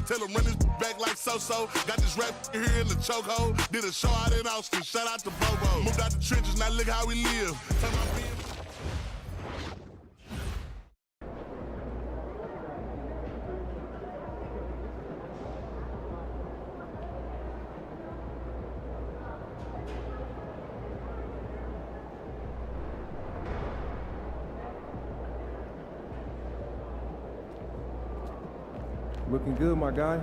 Tell him run this back like so-so. Got this rap here in the chokehold. Did a show out in Austin. Shout out to Bobo. Moved out the trenches, now look how we live. Turn my being. Looking good, my guy.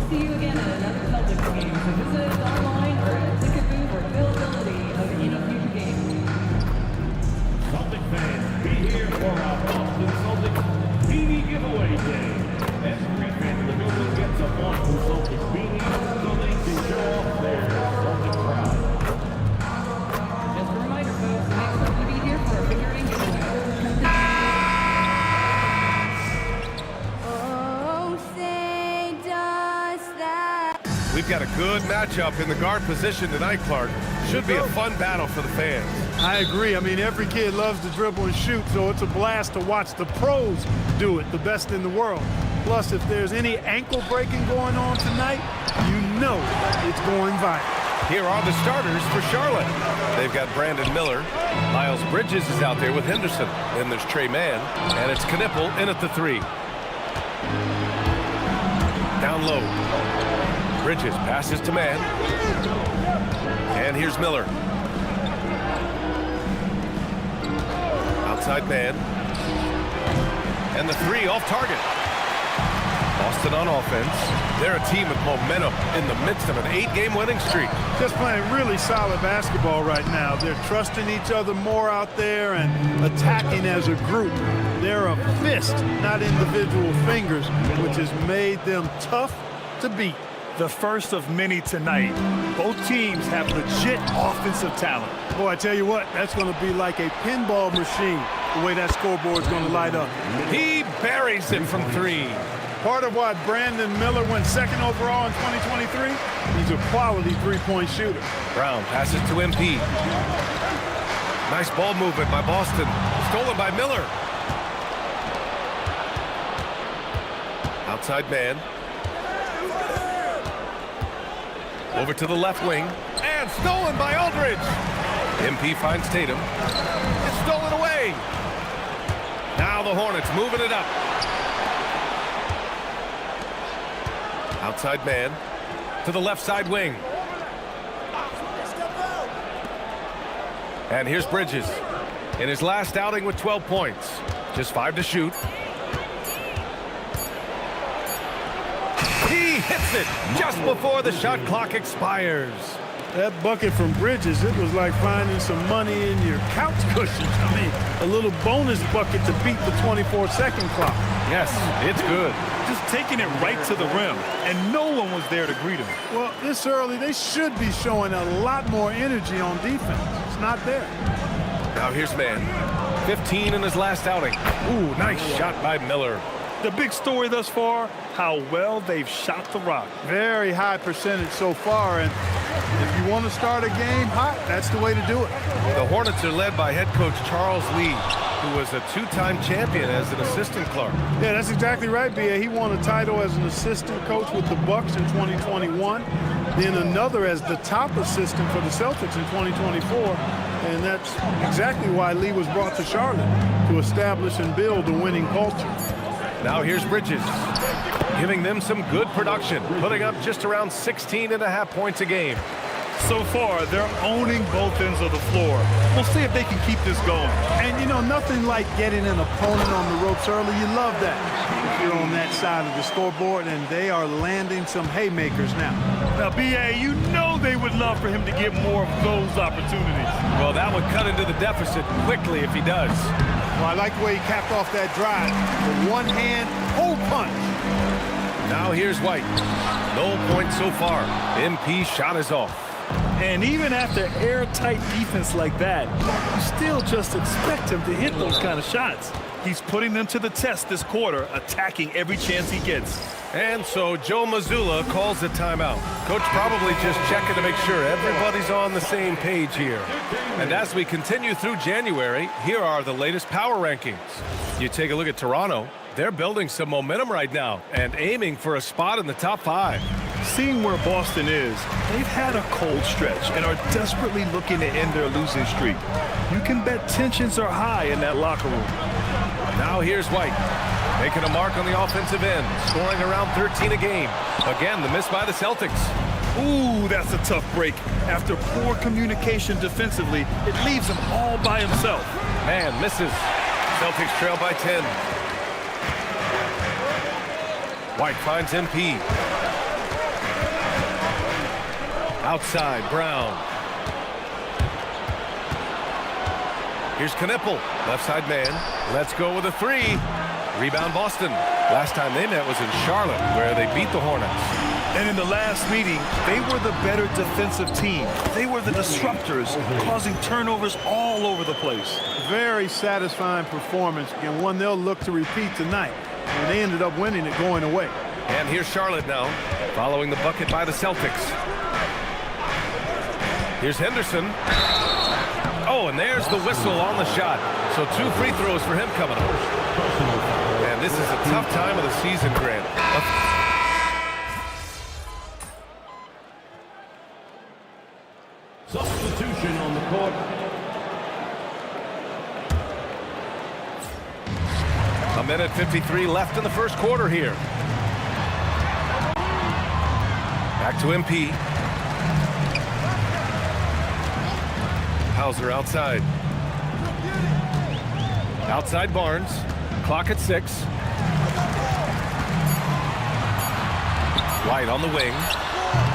See you again at another Celtics game. So visit us online or at ticket booth or availability of any future game. Celtic fans, be here for our Boston Celtics beanie giveaway day. Every fan in the building gets a Boston Celtics beanie so they can show off their Celtic pride. Just a reminder, folks, make sure to be here for our figurine giveaway. We've got a good matchup in the guard position tonight, Clark. Should be a fun battle for the fans. I agree. I mean, every kid loves to dribble and shoot, so it's a blast to watch the pros do it, the best in the world. Plus, if there's any ankle breaking going on tonight, you know it's going viral. Here are the starters for Charlotte. They've got Brandon Miller. Miles Bridges is out there with Henderson. Then there's Trey Mann, and it's Knipple in at the 3. Down low. Bridges passes to Mann. And here's Miller. Outside Mann. And the 3 off target. Boston on offense. They're a team with momentum in the midst of an 8-game winning streak. Just playing really solid basketball right now. They're trusting each other more out there and attacking as a group. They're a fist, not individual fingers, which has made them tough to beat. The first of many tonight. Both teams have legit offensive talent. Boy, I tell you what, that's going to be like a pinball machine, the way that scoreboard's going to light up. He buries it from 3. Part of why Brandon Miller went 2nd overall in 2023, he's a quality three-point shooter. Brown passes to MP. Nice ball movement by Boston. Stolen by Miller. Outside man. Over to the left wing. And stolen by Aldridge. MP finds Tatum. It's stolen away. Now the Hornets moving it up. Outside man. To the left side wing. And here's Bridges. In his last outing with 12 points. Just 5 to shoot. He hits it just before the shot clock expires. That bucket from Bridges, it was like finding some money in your couch cushions. I mean, a little bonus bucket to beat the 24-second clock. Yes, it's good. Just taking it right to the rim, and no one was there to greet him. Well, this early, they should be showing a lot more energy on defense. It's not there. Now here's Mann. 15 in his last outing. Ooh, nice shot by Miller. The big story thus far, how well they've shot the rock. Very high percentage so far, and if you want to start a game hot, that's the way to do it. The Hornets are led by head coach Charles Lee, who was a 2-time champion as an assistant, Clark. Yeah, that's exactly right, B.A. He won a title as an assistant coach with the Bucks in 2021, then another as the top assistant for the Celtics in 2024, and that's exactly why Lee was brought to Charlotte, to establish and build a winning culture. Now here's Bridges, giving them some good production, putting up just around 16.5 points a game. So far, they're owning both ends of the floor. We'll see if they can keep this going. And, you know, nothing like getting an opponent on the ropes early. You love that if you're on that side of the scoreboard, and they are landing some haymakers now. Now, B.A., you know they would love for him to get more of those opportunities. Well, that would cut into the deficit quickly if he does. Well, I like the way he capped off that drive. The one-hand hole punch. Now here's White. No points so far. MP shot is off. And even after airtight defense like that, you still just expect him to hit those kind of shots. He's putting them to the test this quarter, attacking every chance he gets. And so Joe Mazzulla calls a timeout. Coach probably just checking to make sure everybody's on the same page here. And as we continue through January, here are the latest power rankings. You take a look at Toronto. They're building some momentum right now and aiming for a spot in the top 5. Seeing where Boston is, they've had a cold stretch and are desperately looking to end their losing streak. You can bet tensions are high in that locker room. Now here's White, making a mark on the offensive end, scoring around 13 a game. Again, the miss by the Celtics. Ooh, that's a tough break. After poor communication defensively, it leaves him all by himself. Man, misses. Celtics trail by 10. White finds MP. Outside, Brown. Here's Knippel, left side man. Let's go with a 3. Rebound Boston. Last time they met was in Charlotte, where they beat the Hornets. And in the last meeting, they were the better defensive team. They were the disruptors, causing turnovers all over the place. Very satisfying performance, and one they'll look to repeat tonight. And they ended up winning it going away. And here's Charlotte now, following the bucket by the Celtics. Here's Henderson. Oh, and there's the whistle on the shot. So 2 free throws for him coming up. And this is a tough time of the season, Grant. Substitution on the court. A minute 53 left in the first quarter here. Back to MP. Hauser outside. Outside Barnes. Clock at 6. White on the wing.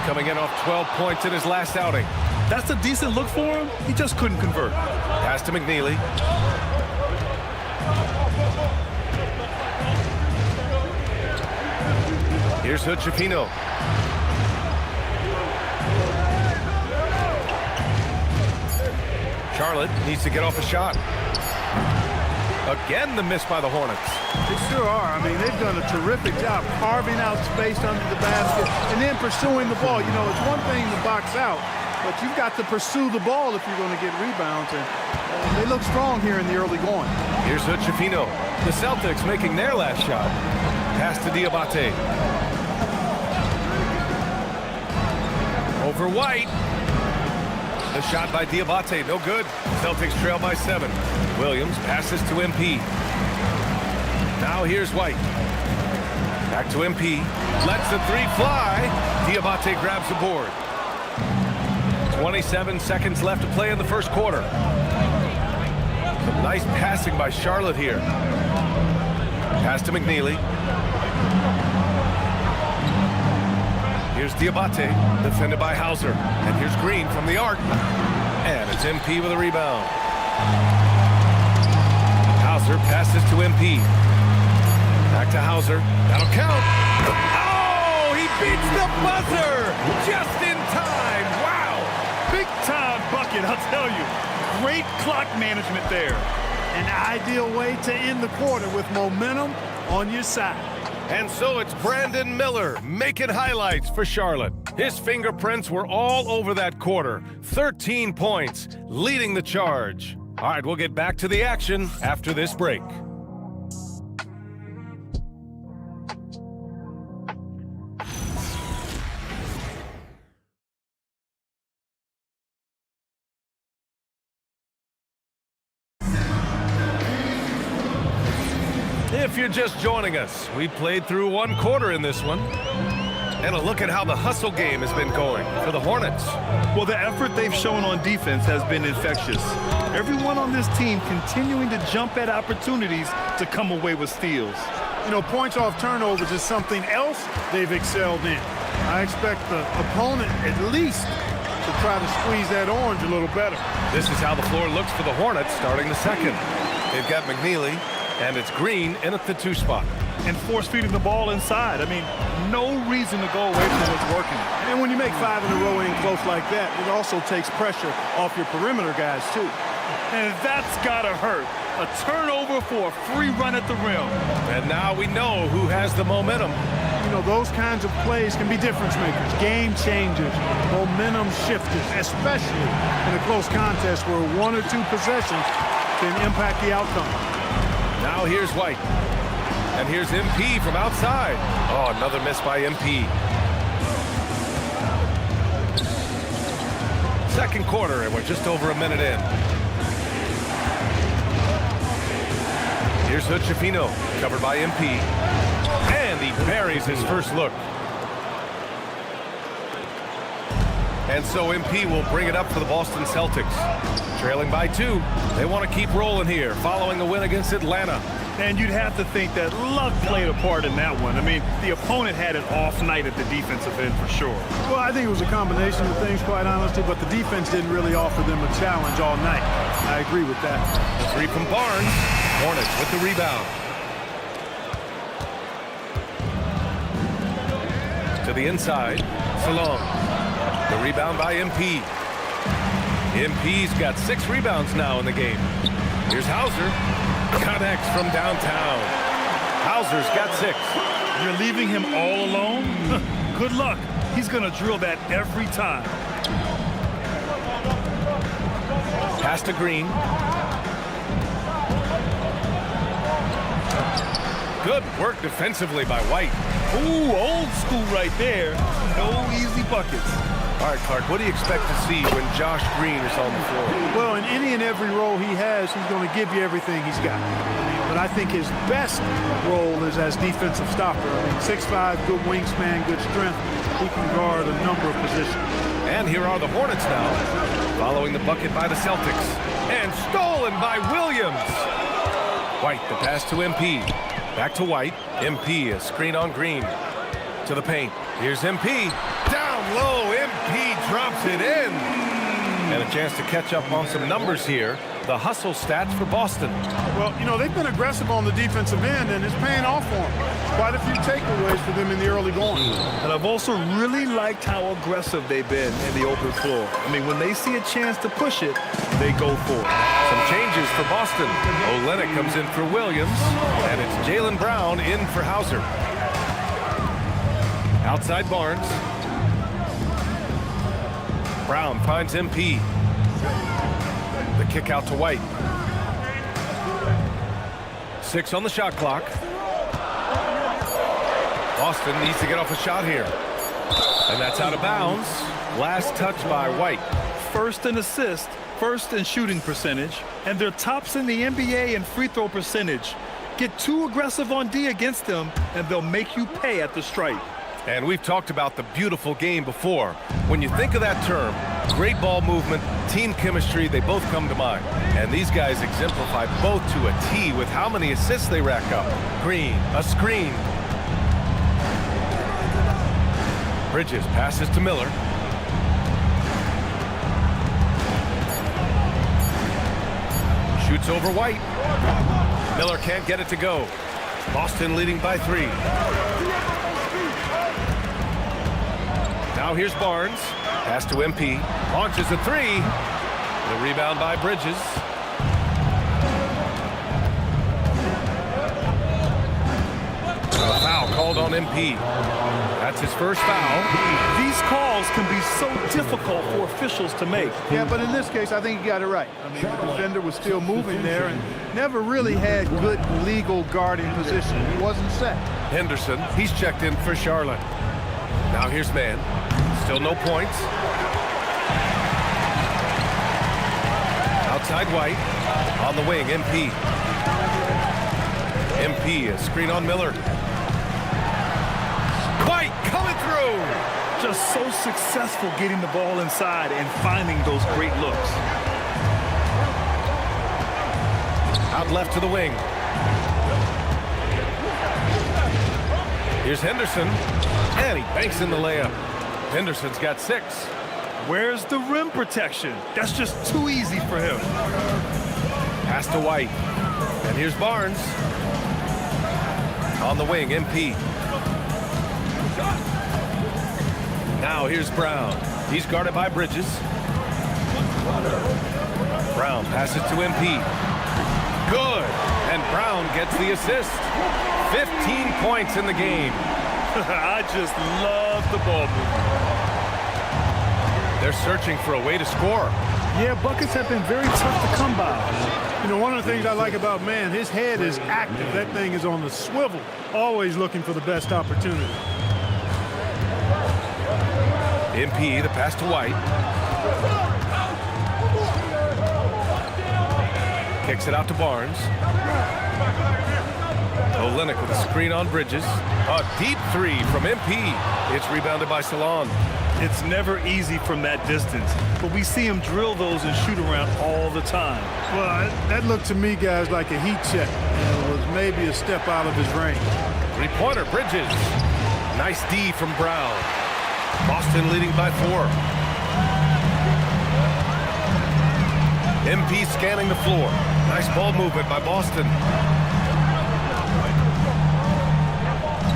Coming in off 12 points in his last outing. That's a decent look for him. He just couldn't convert. Pass to McNeely. Here's Hood-Schifino. Charlotte needs to get off a shot. Again, the miss by the Hornets. They sure are. I mean, they've done a terrific job carving out space under the basket and then pursuing the ball. You know, it's one thing to box out, but you've got to pursue the ball if you're going to get rebounds. And they look strong here in the early going. Here's Hood-Schifino. The Celtics making their last shot. Pass to Diabate. Over White. The shot by Diabate, no good. Celtics trail by 7. Williams passes to MP. Now here's White. Back to MP. Lets the 3 fly. Diabate grabs the board. 27 seconds left to play in the first quarter. Some nice passing by Charlotte here. Pass to McNeely. Here's Diabate, defended by Hauser. And here's Green from the arc. And it's MP with a rebound. Hauser passes to MP. Back to Hauser. That'll count. Oh, he beats the buzzer just in time. Wow. Big time bucket, I'll tell you. Great clock management there. An ideal way to end the quarter with momentum on your side. And so it's Brandon Miller making highlights for Charlotte. His fingerprints were all over that quarter. 13 points, leading the charge. All right, we'll get back to the action after this break. If you're just joining us, we played through 1 quarter in this one. And a look at how the hustle game has been going for the Hornets. Well, the effort they've shown on defense has been infectious. Everyone on this team continuing to jump at opportunities to come away with steals. You know, points off turnovers is something else they've excelled in. I expect the opponent at least to try to squeeze that orange a little better. This is how the floor looks for the Hornets starting the second. They've got McNeely, and it's Green in at the 2 spot. And force feeding the ball inside. I mean, no reason to go away from what's working. And when you make 5 in a row in close like that, it also takes pressure off your perimeter guys, too. And that's got to hurt. A turnover for a free run at the rim. And now we know who has the momentum. You know, those kinds of plays can be difference makers, game changers, momentum shifters, especially in a close contest where 1 or 2 possessions can impact the outcome. Now here's White. And here's MP from outside. Oh, another miss by MP. Second quarter, and we're just over a minute in. Here's Hood-Schifino, covered by MP. And he buries his first look. And so MP will bring it up for the Boston Celtics. Trailing by 2. They want to keep rolling here, following the win against Atlanta. And you'd have to think that luck played a part in that one. I mean, the opponent had an off night at the defensive end for sure. Well, I think it was a combination of things, quite honestly, but the defense didn't really offer them a challenge all night. I agree with that. The 3 from Barnes. Hornets with the rebound. To the inside. Salong. The rebound by MP. MP's got 6 rebounds now in the game. Here's Hauser. Connects from downtown. Hauser's got 6. You're leaving him all alone? Good luck. He's going to drill that every time. Pass to Green. Good work defensively by White. Ooh, old school right there. No easy buckets. All right, Clark, what do you expect to see when Josh Green is on the floor? Well, in any and every role he has, he's going to give you everything he's got. But I think his best role is as defensive stopper. I mean, 6'5", good wingspan, good strength. He can guard a number of positions. And here are the Hornets now, following the bucket by the Celtics. And stolen by Williams. White, the pass to MP. Back to White. MP, a screen on Green. To the paint. Here's MP. Down low, MP drops it in. And a chance to catch up on some numbers here. The hustle stats for Boston. Well, you know, they've been aggressive on the defensive end, and it's paying off for them. Quite a few takeaways for them in the early going. And I've also really liked how aggressive they've been in the open floor. I mean, when they see a chance to push it, they go for it. Some changes for Boston. Olynyk comes in for Williams, and it's Jaylen Brown in for Hauser. Outside Barnes. Brown finds MP. The kick out to White. 6 on the shot clock. Boston needs to get off a shot here. And that's out of bounds. Last touch by White. First in assist, first in shooting percentage, and they're tops in the NBA in free throw percentage. Get too aggressive on D against them, and they'll make you pay at the stripe. And we've talked about the beautiful game before. When you think of that term, great ball movement, team chemistry, they both come to mind. And these guys exemplify both to a T with how many assists they rack up. Green, a screen. Bridges passes to Miller. Shoots over White. Miller can't get it to go. Boston leading by 3. Now here's Barnes. Pass to MP. Launches a 3. The rebound by Bridges. A foul called on MP. That's his first foul. These calls can be so difficult for officials to make. Yeah, but in this case, I think he got it right. I mean, the defender was still moving there and never really had good legal guarding position. He wasn't set. Henderson, he's checked in for Charlotte. Now here's Mann. Still no points. Outside White. On the wing, MP. MP, a screen on Miller. White coming through. Just so successful getting the ball inside and finding those great looks. Out left to the wing. Here's Henderson. And he banks in the layup. Henderson's got 6. Where's the rim protection? That's just too easy for him. Pass to White. And here's Barnes. On the wing, MP. Now here's Brown. He's guarded by Bridges. Brown passes to MP. Good. And Brown gets the assist. 15 points in the game. I just love the ball movement. They're searching for a way to score. Yeah, buckets have been very tough to come by. You know, one of the things I like about Man, his head is active. That thing is on the swivel, always looking for the best opportunity. MP, the pass to White. Kicks it out to Barnes. Olynyk with a screen on Bridges. A deep three from MP. It's rebounded by Salon. It's never easy from that distance, but we see him drill those and shoot around all the time. Well, that looked to me, guys, like a heat check. It was maybe a step out of his range. Three-pointer, Bridges. Nice D from Brown. Boston leading by 4. MP scanning the floor. Nice ball movement by Boston.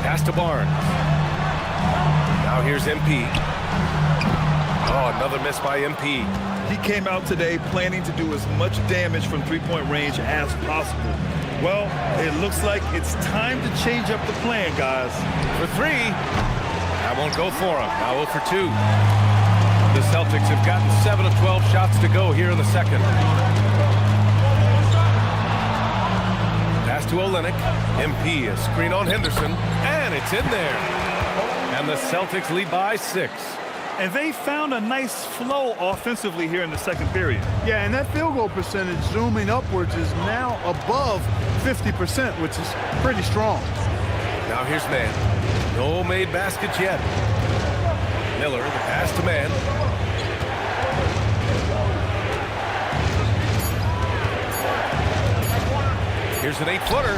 Pass to Barnes. Now here's MP. Oh, another miss by MP. He came out today planning to do as much damage from three-point range as possible. Well, it looks like it's time to change up the plan, guys. For 3. That won't go for him. Now 0 for 2. The Celtics have gotten 7 of 12 shots to go here in the second. Pass to Olynyk. MP, a screen on Henderson, and it's in there. And the Celtics lead by 6. And they found a nice flow offensively here in the second period. Yeah, and that field goal percentage zooming upwards is now above 50%, which is pretty strong. Now here's Man. No made baskets yet. Miller, the pass to Man. Here's an 8-footer.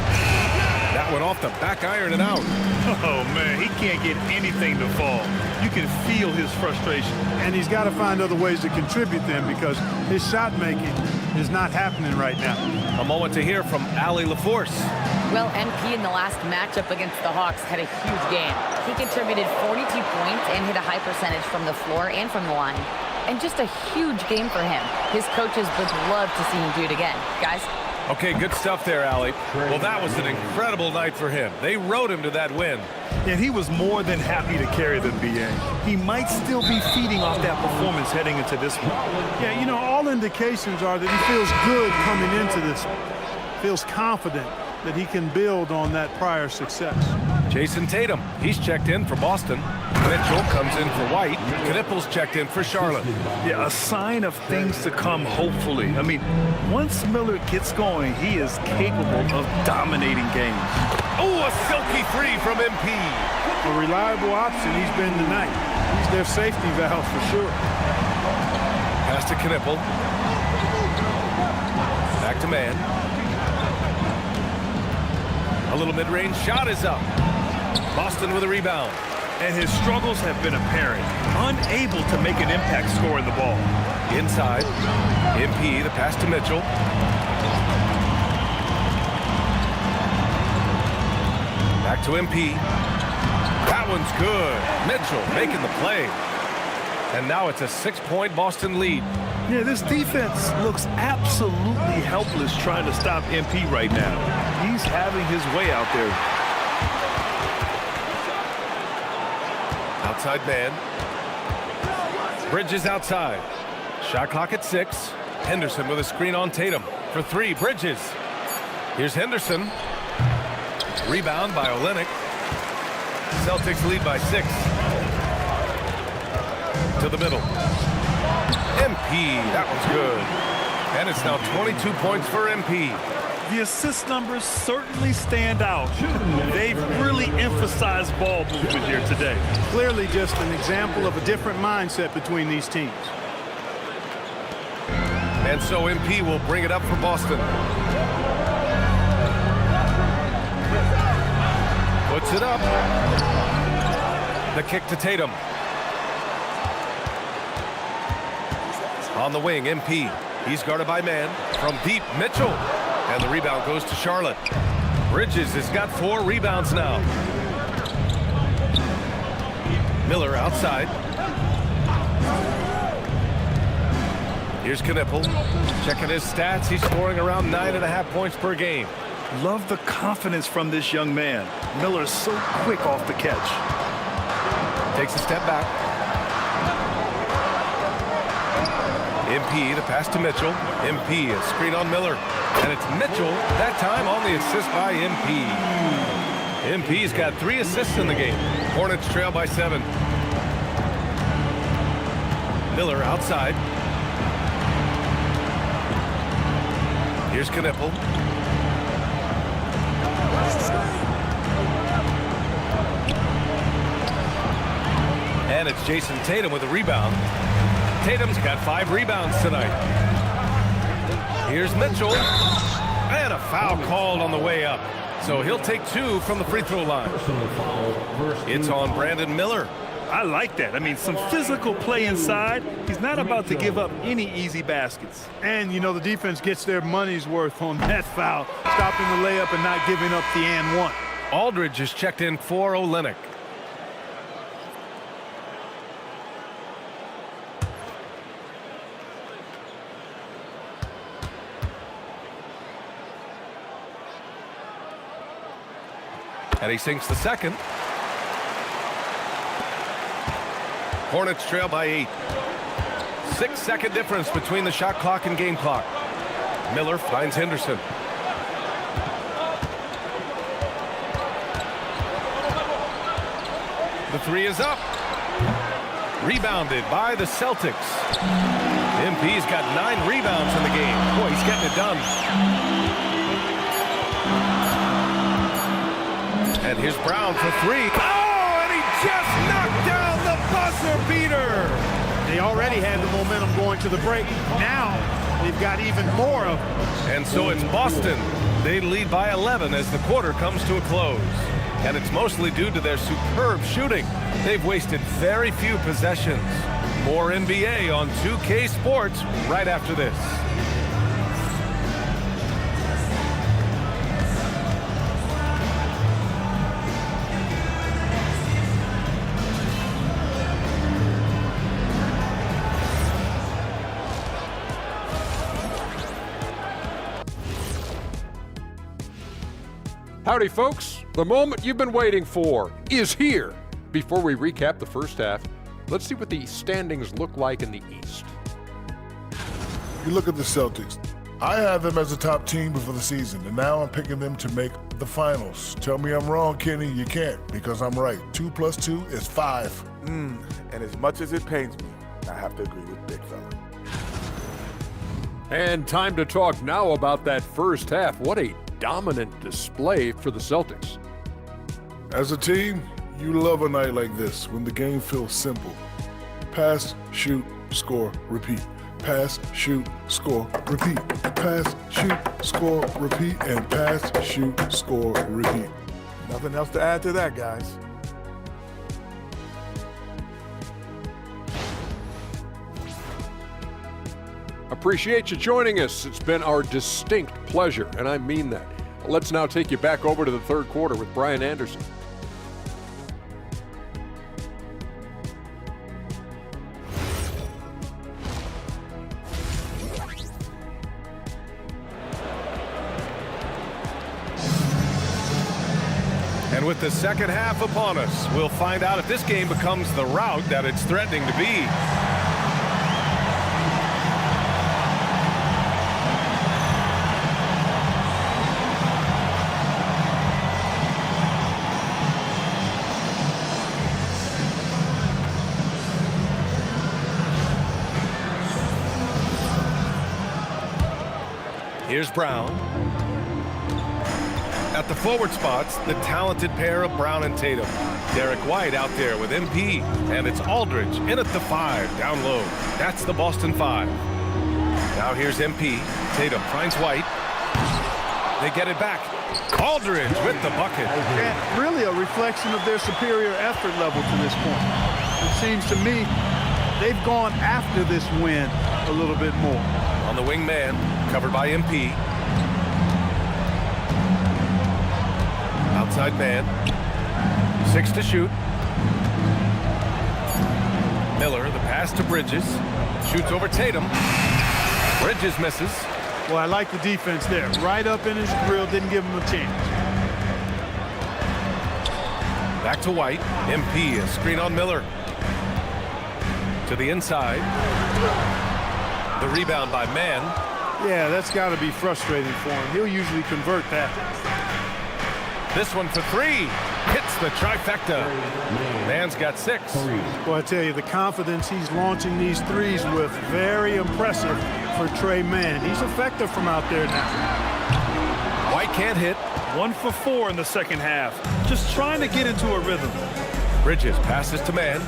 That went off the back iron and out. Oh, man, he can't get anything to fall. You can feel his frustration. And he's got to find other ways to contribute them because his shot making is not happening right now. A moment to hear from Allie LaForce. Well, MP in the last matchup against the Hawks had a huge game. He contributed 42 points and hit a high percentage from the floor and from the line. And just a huge game for him. His coaches would love to see him do it again. Guys? Okay, good stuff there, Allie. Well, that was an incredible night for him. They rode him to that win. And he was more than happy to carry them, B.A. He might still be feeding off that performance heading into this one. Yeah, you know, all indications are that he feels good coming into this. Feels confident that he can build on that prior success. Jason Tatum, he's checked in for Boston. Mitchell comes in for White. Knippel's checked in for Charlotte. Yeah, a sign of things to come, hopefully. I mean, once Miller gets going, he is capable of dominating games. Oh, a silky 3 from MP. A reliable option he's been tonight. He's their safety valve for sure. Pass to Knippel. Back to Man. A little mid-range shot is up. Boston with a rebound. And his struggles have been apparent. Unable to make an impact scoring the ball. Inside. MP, the pass to Mitchell. Back to MP. That one's good. Mitchell making the play. And now it's a 6-point Boston lead. Yeah, this defense looks absolutely helpless trying to stop MP right now. He's having his way out there. Outside Man. Bridges outside. Shot clock at 6. Henderson with a screen on Tatum. For 3, Bridges. Here's Henderson. Rebound by Olynyk. Celtics lead by 6. To the middle. MP, that one's good. And it's now 22 points for MP. The assist numbers certainly stand out. They've really emphasized ball movement here today. Clearly just an example of a different mindset between these teams. And so MP will bring it up for Boston. Puts it up. The kick to Tatum. On the wing, MP. He's guarded by Man. From deep, Mitchell. And the rebound goes to Charlotte. Bridges has got 4 rebounds now. Miller outside. Here's Knipple. Checking his stats. He's scoring around 9.5 points per game. Love the confidence from this young man. Miller's so quick off the catch. Takes a step back. MP, the pass to Mitchell. MP, a screen on Miller. And it's Mitchell, that time on the assist by MP. MP's got 3 assists in the game. Hornets trail by 7. Miller outside. Here's Knipple. And it's Jason Tatum with a rebound. Tatum's got 5 rebounds tonight. Here's Mitchell. And a foul called on the way up. So he'll take 2 from the free throw line. It's on Brandon Miller. I like that. I mean, some physical play inside. He's not about to give up any easy baskets. And, you know, the defense gets their money's worth on that foul, stopping the layup and not giving up the and one. Aldridge is checked in for Olynyk. And he sinks the second. Hornets trail by 8. 6-second difference between the shot clock and game clock. Miller finds Henderson. The 3 is up. Rebounded by the Celtics. MP's got 9 rebounds in the game. Boy, he's getting it done. And here's Brown for 3. Oh, and he just knocked down the buzzer beater. They already had the momentum going to the break. Now they've got even more of it. And so it's Boston. They lead by 11 as the quarter comes to a close. And it's mostly due to their superb shooting. They've wasted very few possessions. More NBA on 2K Sports right after this. Howdy, folks. The moment you've been waiting for is here. Before we recap the first half, let's see what the standings look like in the East. You look at the Celtics. I had them as a top team before the season, and now I'm picking them to make the finals. Tell me I'm wrong, Kenny. You can't, because I'm right. 2 + 2 is 5. And as much as it pains me, I have to agree with Big Fella. And time to talk now about that first half. What a dominant display for the Celtics. As a team, you love a night like this when the game feels simple. Pass, shoot, score, repeat. Pass, shoot, score, repeat. Pass, shoot, score, repeat. And pass, shoot, score, repeat. Nothing else to add to that, guys. Appreciate you joining us. It's been our distinct pleasure, and I mean that. Let's now take you back over to the third quarter with Brian Anderson. And with the second half upon us, we'll find out if this game becomes the rout that it's threatening to be. Here's Brown. At the forward spots, the talented pair of Brown and Tatum. Derek White out there with MP. And it's Aldridge in at the 5, down low. That's the Boston 5. Now here's MP. Tatum finds White. They get it back. Aldridge with the bucket. And really a reflection of their superior effort level to this point. It seems to me they've gone after this win a little bit more. On the wing man, covered by MP. Outside man. 6 to shoot. Miller, the pass to Bridges. Shoots over Tatum. Bridges misses. Well, I like the defense there. Right up in his grill, didn't give him a chance. Back to White. MP, a screen on Miller. To the inside. The rebound by Mann. Yeah, that's got to be frustrating for him. He'll usually convert that. This one for 3. Hits the trifecta. Mann's got 6. Well, I tell you, the confidence he's launching these threes with, very impressive for Trey Mann. He's effective from out there now. White can't hit. 1 for 4 in the second half. Just trying to get into a rhythm. Bridges passes to Mann.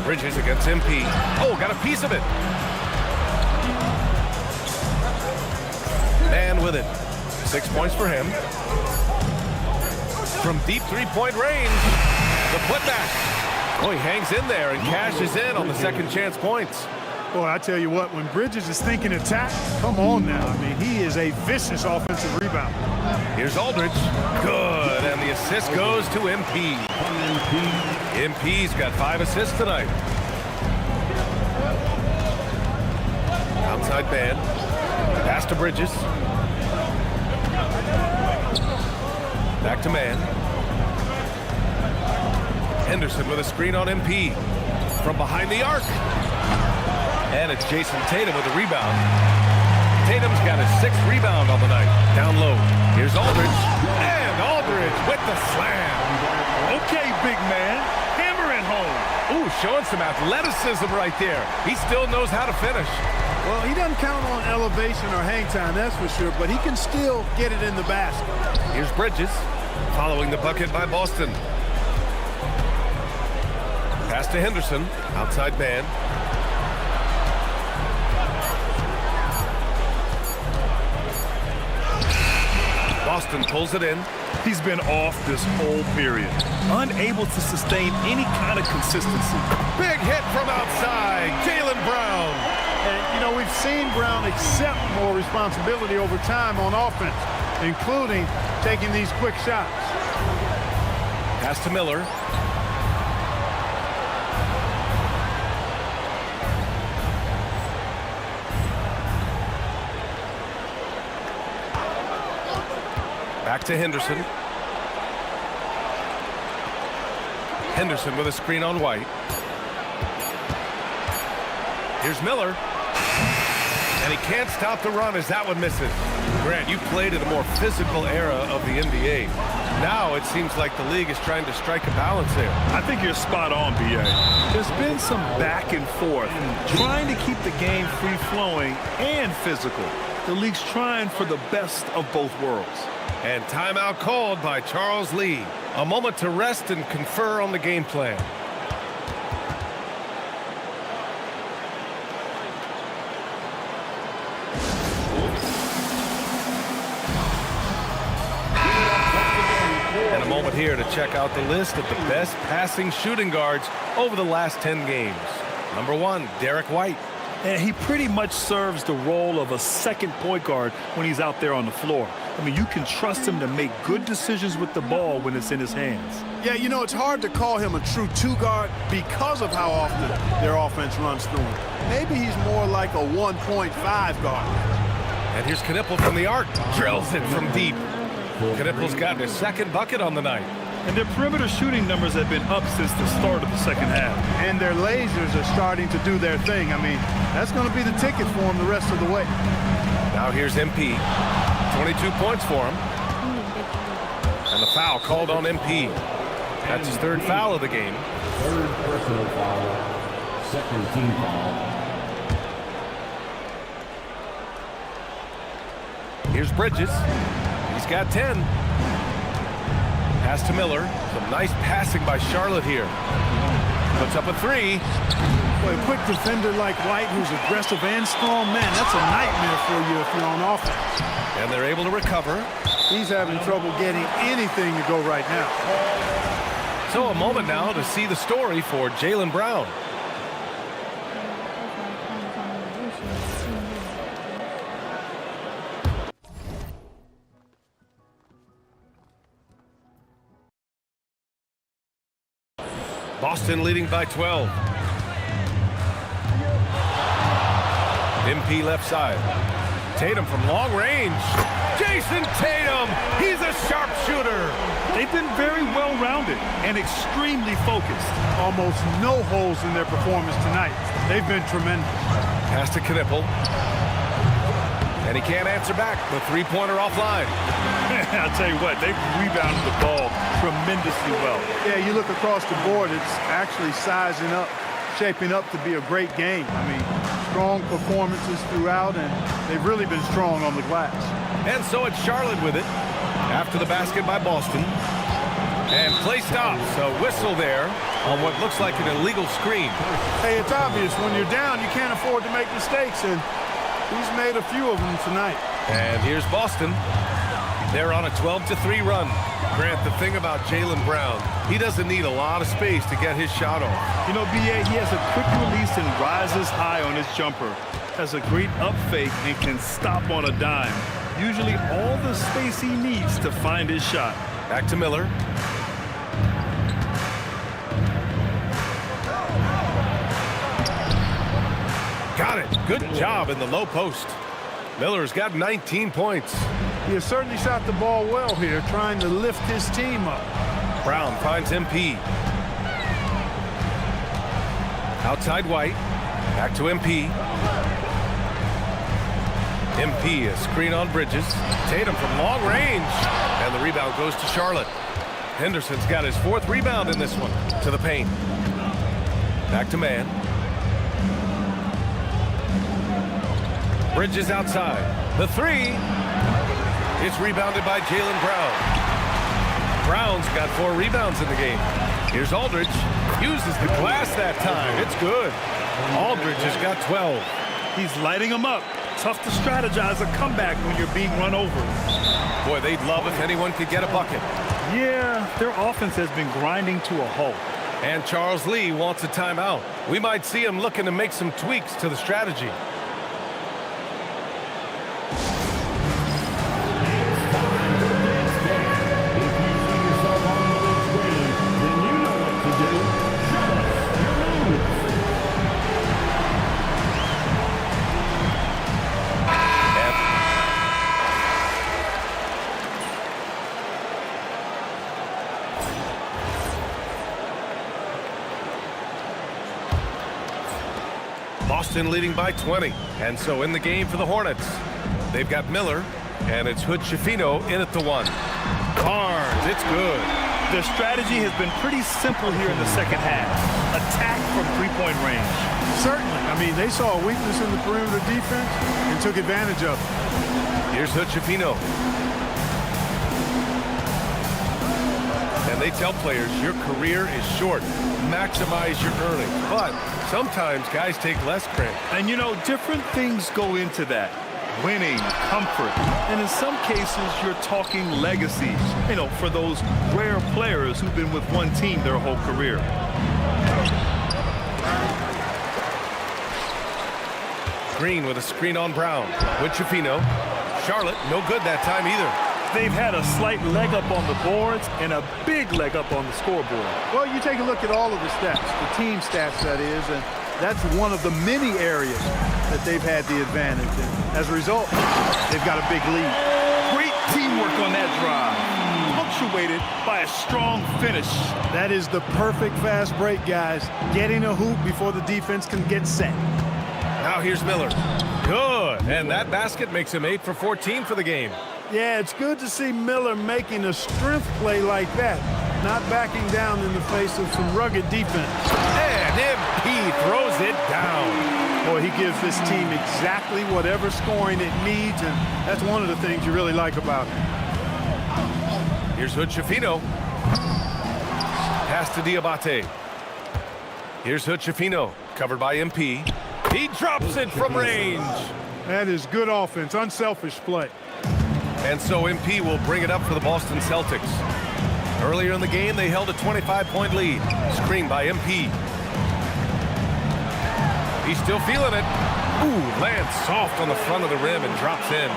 Bridges against MP. Oh, got a piece of it. Mann with it. 6 points for him. From deep three-point range, the putback. Oh, he hangs in there and cashes in on the second chance points. Boy, I tell you what, when Bridges is thinking attack, come on now. I mean, he is a vicious offensive rebounder. Here's Aldridge. Good, and the assist goes to MP. MP's got 5 assists tonight. Outside man. Pass to Bridges. Back to man. Henderson with a screen on MP. From behind the arc. And it's Jason Tatum with a rebound. Tatum's got his 6th rebound on the night. Down low. Here's Aldridge. And Aldridge with the slam. Okay, big man. Hammer it home. Ooh, showing some athleticism right there. He still knows how to finish. Well, he doesn't count on elevation or hang time, that's for sure, but he can still get it in the basket. Here's Bridges, following the bucket by Boston. Pass to Henderson, outside man. Boston pulls it in. He's been off this whole period. Unable to sustain any kind of consistency. Big hit from outside. Jaylen Brown. And, you know, we've seen Brown accept more responsibility over time on offense, including taking these quick shots. Pass to Miller. Back to Henderson. Henderson with a screen on White. Here's Miller. And he can't stop the run as that one misses. Grant, you played in a more physical era of the NBA. Now it seems like the league is trying to strike a balance here. I think you're spot on, B.A. There's been some back and forth, trying to keep the game free-flowing and physical. The league's trying for the best of both worlds. And timeout called by Charles Lee. A moment to rest and confer on the game plan. And a moment here to check out the list of the best passing shooting guards over the last 10 games. Number 1, Derek White. And he pretty much serves the role of a second point guard when he's out there on the floor. I mean, you can trust him to make good decisions with the ball when it's in his hands. Yeah, you know, it's hard to call him a true 2-guard because of how often their offense runs through him. Maybe he's more like a 1.5 guard. And here's Knippel from the arc. Drills it from deep. Knippel's got his 2nd bucket on the night. And their perimeter shooting numbers have been up since the start of the second half. And their lasers are starting to do their thing. I mean, that's going to be the ticket for them the rest of the way. Now here's MP. 22 points for him. And the foul called on MP. That's his 3rd foul of the game. 3rd personal foul. 2nd team foul. Here's Bridges. He's got 10. Pass to Miller. Some nice passing by Charlotte here. Puts up a 3. Boy, a quick defender like White, who's aggressive and strong, man, that's a nightmare for you if you're on offense. And they're able to recover. He's having trouble getting anything to go right now. So a moment now to see the story for Jaylen Brown. Boston leading by 12. MP left side. Tatum from long range. Jason Tatum, he's a sharpshooter. They've been very well-rounded and extremely focused. Almost no holes in their performance tonight. They've been tremendous. Pass to Knipple. And he can't answer back. The three-pointer offline. I'll tell you what, they've rebounded the ball tremendously well. Yeah, you look across the board, it's actually sizing up, shaping up to be a great game. I mean, strong performances throughout, and they've really been strong on the glass. And so it's Charlotte with it after the basket by Boston. And play stops. A whistle there on what looks like an illegal screen. Hey, it's obvious when you're down, you can't afford to make mistakes, and he's made a few of them tonight. And here's Boston. They're on a 12-3 run. Grant, the thing about Jaylen Brown, he doesn't need a lot of space to get his shot off. You know, B.A., he has a quick release and rises high on his jumper. Has a great up fake and can stop on a dime. Usually all the space he needs to find his shot. Back to Miller. Got it. Good job in the low post. Miller's got 19 points. He has certainly shot the ball well here, trying to lift his team up. Brown finds MP. Outside White. Back to MP. MP, a screen on Bridges. Tatum from long range. And the rebound goes to Charlotte. Henderson's got his fourth rebound in this one. To the paint. Back to man. Bridges outside. The three. It's rebounded by Jaylen Brown. Brown's got 4 rebounds in the game. Here's Aldridge. Uses the glass that time. It's good. Aldridge has got 12. He's lighting them up. Tough to strategize a comeback when you're being run over. Boy, they'd love if anyone could get a bucket. Yeah, their offense has been grinding to a halt. And Charles Lee wants a timeout. We might see him looking to make some tweaks to the strategy. Boston leading by 20. And so in the game for the Hornets, they've got Miller, and it's Hood Schifino in at the 1. Barnes, it's good. Their strategy has been pretty simple here in the second half. Attack from three-point range. Certainly. I mean, they saw a weakness in the perimeter defense and took advantage of it. Here's Hood Schifino. And they tell players, your career is short. Maximize your earnings. But sometimes guys take less credit. And, you know, different things go into that. Winning, comfort, and in some cases, you're talking legacies, you know, for those rare players who've been with one team their whole career. Green with a screen on Brown. With Schifino. Charlotte, no good that time either. They've had a slight leg up on the boards and a big leg up on the scoreboard. Well, you take a look at all of the stats, the team stats, that is, and that's one of the many areas that they've had the advantage. And as a result, they've got a big lead. Great teamwork on that drive, punctuated by a strong finish. That is the perfect fast break, guys. Getting a hoop before the defense can get set. Now here's Miller. Good. And that basket makes him 8 for 14 for the game. Yeah, it's good to see Miller making a strength play like that, not backing down in the face of some rugged defense. And MP throws it down. Boy, he gives this team exactly whatever scoring it needs, and that's one of the things you really like about him. Here's Hood Schifino. Pass to Diabate. Here's Hood Schifino, covered by MP. He drops it from range. That is good offense, unselfish play. And so MP will bring it up for the Boston Celtics. Earlier in the game, they held a 25-point lead. Screen by MP. He's still feeling it. Ooh, lands soft on the front of the rim and drops in.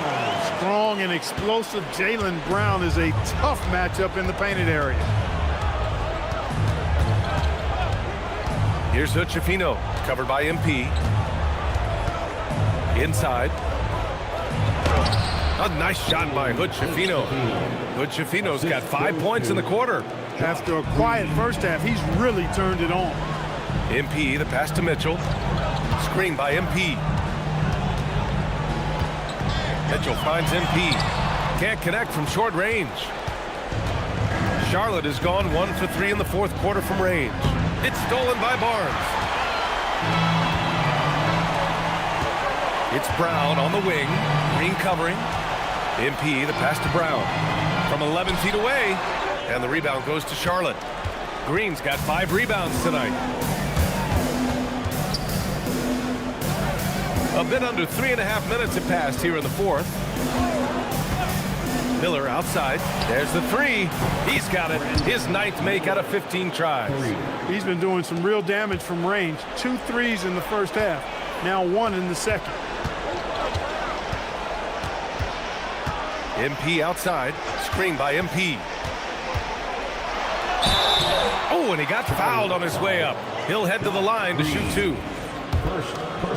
Strong and explosive Jaylen Brown is a tough matchup in the painted area. Here's Hood-Schifino, covered by MP. Inside. A nice shot by Hood-Schifino. Hood-Schifino's got 5 points in the quarter. After a quiet first half, he's really turned it on. MP, the pass to Mitchell. Screen by MP. Mitchell finds MP. Can't connect from short range. Charlotte has gone 1 for 3 in the fourth quarter from range. It's stolen by Barnes. It's Brown on the wing. Green covering. MP, the pass to Brown. From 11 feet away. And the rebound goes to Charlotte. Green's got 5 rebounds tonight. A bit under 3.5 minutes have passed here in the fourth. Miller outside. There's the three. He's got it. His 9th make out of 15 tries. He's been doing some real damage from range. 2 threes in the first half. Now 1 in the second. MP outside. Screen by MP. Oh, and he got fouled on his way up. He'll head to the line to shoot 2.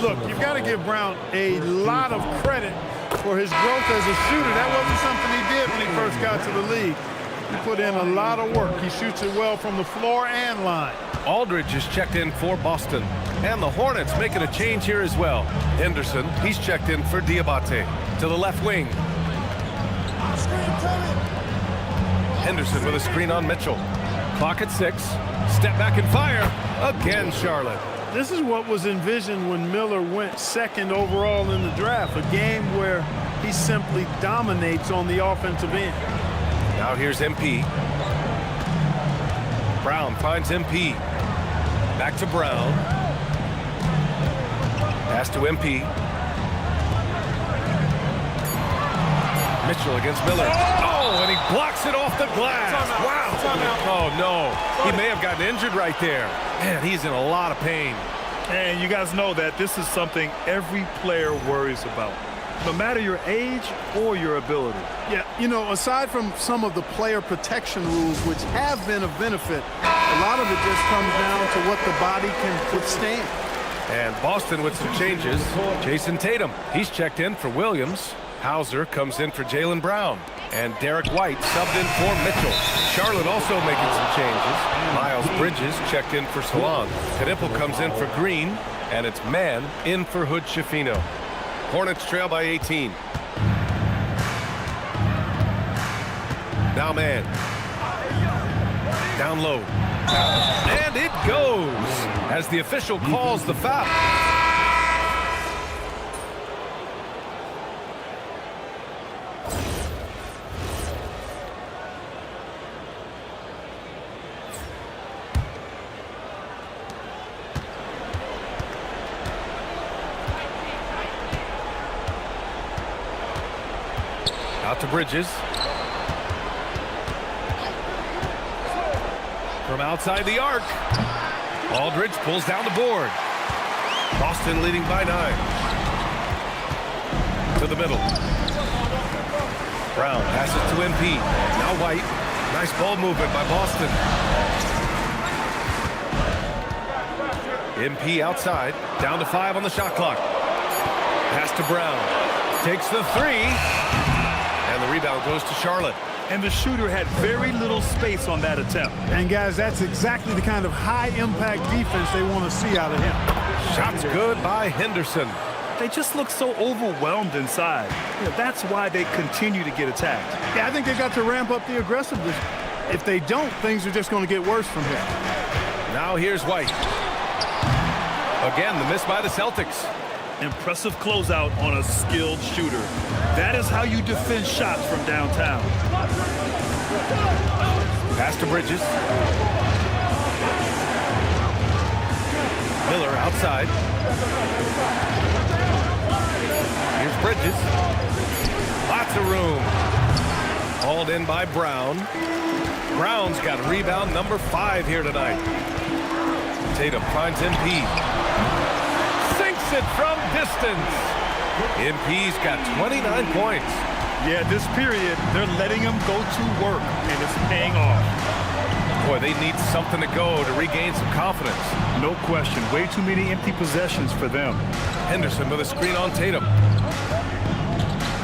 Look, you've got to give Brown a lot of credit for his growth as a shooter. That wasn't something he did when he first got to the league. He put in a lot of work. He shoots it well from the floor and line. Aldridge is checked in for Boston. And the Hornets making a change here as well. Henderson, he's checked in for Diabate. To the left wing. Henderson with a screen on Mitchell. Clock at 6. Step back and fire. Again, Charlotte. This is what was envisioned when Miller went 2nd overall in the draft. A game where he simply dominates on the offensive end. Now here's MP. Brown finds MP. Back to Brown. Pass to MP. Mitchell against Miller. Oh, and he blocks it off the glass. Wow. Oh, no. He may have gotten injured right there. Man, he's in a lot of pain. And you guys know that this is something every player worries about, no matter your age or your ability. Yeah, you know, aside from some of the player protection rules, which have been of benefit, a lot of it just comes down to what the body can withstand. And Boston with some changes. Jason Tatum, he's checked in for Williams. Hauser comes in for Jaylen Brown. And Derek White subbed in for Mitchell. Charlotte also making some changes. Miles Bridges checked in for Salon. Knipple comes in for Green. And it's Man in for Hood-Schifino. Hornets trail by 18. Now Man. Down low. And it goes as the official calls the foul. Out to Bridges. From outside the arc. Aldridge pulls down the board. Boston leading by 9. To the middle. Brown passes to MP. Now White. Nice ball movement by Boston. MP outside. Down to 5 on the shot clock. Pass to Brown. Takes the 3. And the rebound goes to Charlotte. And the shooter had very little space on that attempt. And guys, that's exactly the kind of high-impact defense they want to see out of him. Shots good by Henderson. They just look so overwhelmed inside. You know, that's why they continue to get attacked. Yeah, I think they've got to ramp up the aggressiveness. If they don't, things are just going to get worse from here. Now here's White. Again, the miss by the Celtics. Impressive closeout on a skilled shooter. That is how you defend shots from downtown. Pass to Bridges. Miller outside. Here's Bridges. Lots of room. Hauled in by Brown. Brown's got rebound number 5 here tonight. Tatum finds MP. Sinks it from distance. MP's got 29 points. Yeah, this period, they're letting him go to work, and it's paying off. Boy, they need something to go to regain some confidence. No question. Way too many empty possessions for them. Henderson with a screen on Tatum.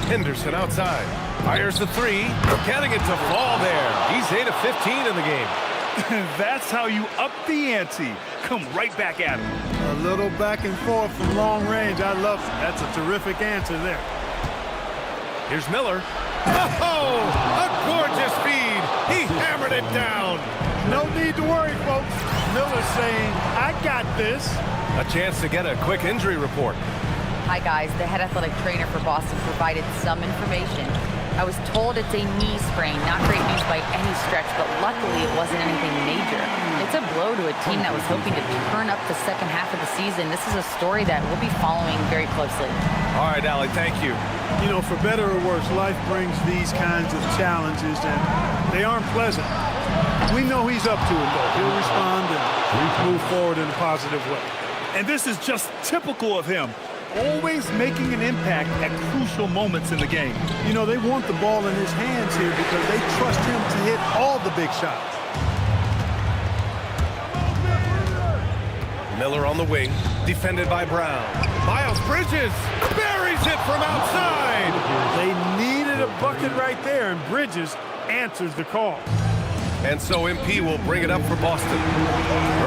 Henderson outside. Fires the three. Getting it to fall there. He's 8 of 15 in the game. That's how you up the ante. Come right back at him. A little back and forth from long range. I love it. That's a terrific answer there. Here's Miller. Oh, a gorgeous feed. He hammered it down. No need to worry, folks. Miller's saying, I got this. A chance to get a quick injury report. Hi, guys. The head athletic trainer for Boston provided some information. I was told it's a knee sprain. Not great news by any stretch, but luckily it wasn't anything major. It's a blow to a team that was hoping to turn up the second half of the season. This is a story that we'll be following very closely. All right, Allie, thank you. You know, for better or worse, life brings these kinds of challenges, and they aren't pleasant. We know he's up to it, though. He'll respond and move forward in a positive way. And this is just typical of him. Always making an impact at crucial moments in the game. You know, they want the ball in his hands here because they trust him to hit all the big shots. Miller on the wing, defended by Brown. Miles Bridges buries it from outside. They needed a bucket right there, and Bridges answers the call. And so MP will bring it up for Boston.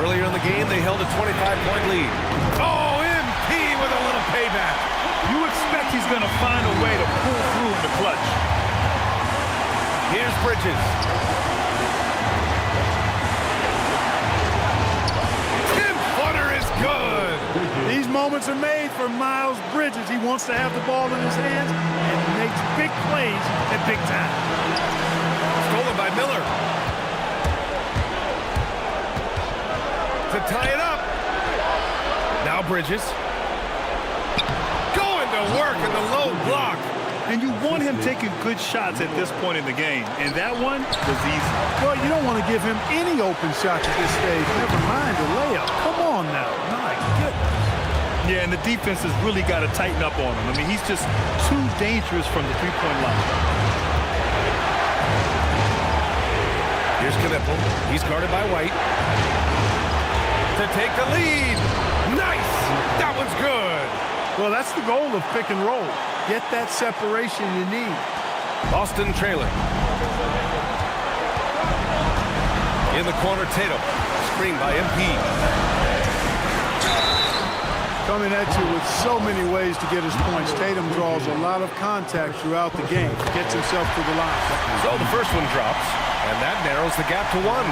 Earlier in the game, they held a 25-point lead. Oh, MP with a little payback. You expect he's going to find a way to pull through in the clutch. Here's Bridges. Tim-footer is good. These moments are made for Miles Bridges. He wants to have the ball in his hands and makes big plays at big time. Stolen by Miller. To tie it up. Now Bridges. Going to work in the low block. And you want him taking good shots at this point in the game. And that one was easy. Well, you don't want to give him any open shots at this stage. Never mind a layup. Come on now. My goodness. Yeah, and the defense has really got to tighten up on him. I mean, he's just too dangerous from the three-point line. Here's Knipple. He's guarded by White. To take the lead. Nice. That one's good. Well, that's the goal of pick and roll. Get that separation you need. Boston trailing. In the corner, Tatum. Screen by MP. Coming at you with so many ways to get his points. Tatum draws a lot of contact throughout the game. Gets himself to the line. So the first one drops, and that narrows the gap to one.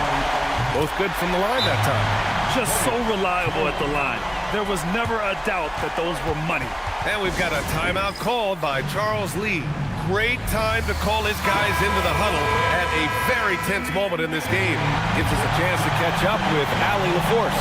Both good from the line that time. Just so reliable at the line. There was never a doubt that those were money. And we've got a timeout called by Charles Lee. Great time to call his guys into the huddle at a very tense moment in this game. Gives us a chance to catch up with Allie LaForce.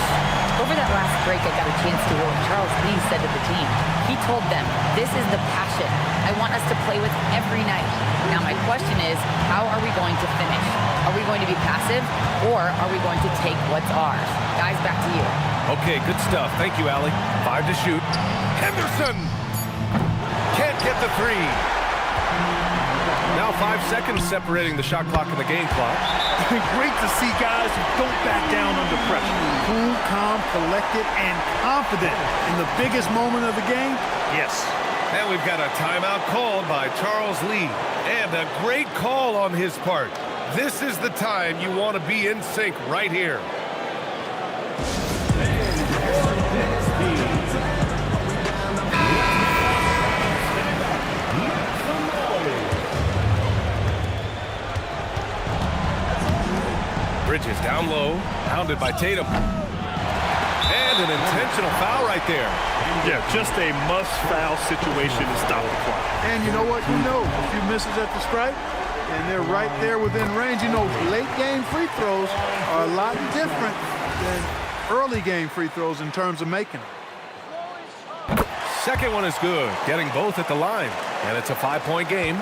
Over that last break, I got a chance to hear what Charles Lee said to the team. He told them, this is the passion I want us to play with every night. Now, my question is, how are we going to finish? Are we going to be passive, or are we going to take what's ours? Guys, back to you. Okay, good stuff. Thank you, Allie. 5 to shoot. Henderson! Can't get the three. Now 5 seconds separating the shot clock and the game clock. Great to see guys who don't back down under pressure. Cool, calm, collected, and confident in the biggest moment of the game. Yes. And we've got a timeout called by Charles Lee. And a great call on his part. This is the time you want to be in sync right here. Bridges down low, hounded by Tatum. And an intentional foul right there. Yeah, just a must-foul situation to stop the clock. And you know what? You know, a few misses at the stripe, and they're right there within range. You know, late-game free throws are a lot different than early-game free throws in terms of making them. Second one is good, getting both at the line. And it's a 5-point game.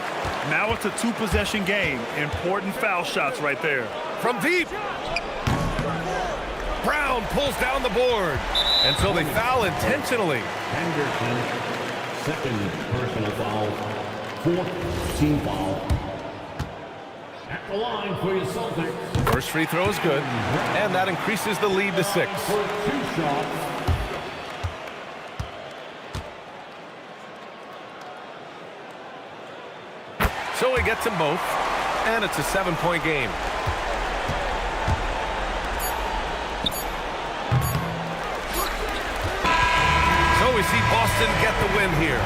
Now it's a 2-possession game. Important foul shots right there. From deep. Brown pulls down the board. And so they foul intentionally. Henderson, second personal foul, fourth team foul. At the line for your Celtics. First free throw is good, and that increases the lead to 6. For 2 shots. So he gets them both, and it's a 7-point game. So we see Boston get the win here.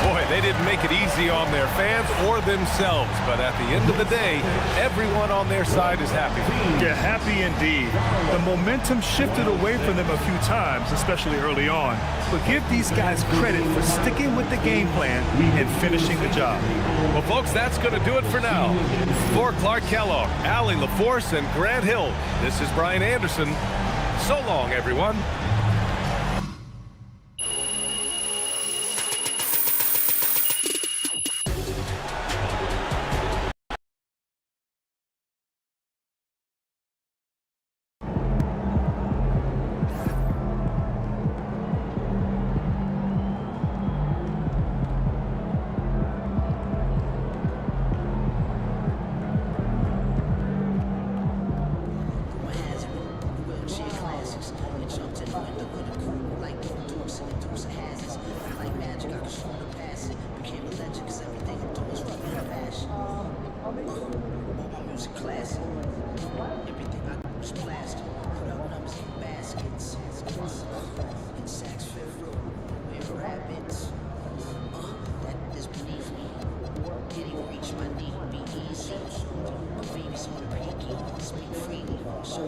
Boy, they didn't make it easy on their fans or themselves, but at the end of the day, everyone on their side is happy. Yeah, happy indeed. The momentum shifted away from them a few times, especially early on. But give these guys credit for sticking with the game plan and finishing the job. Well, folks, that's going to do it for now. For Clark Kellogg, Allie LaForce, and Grant Hill, this is Brian Anderson. So long, everyone. So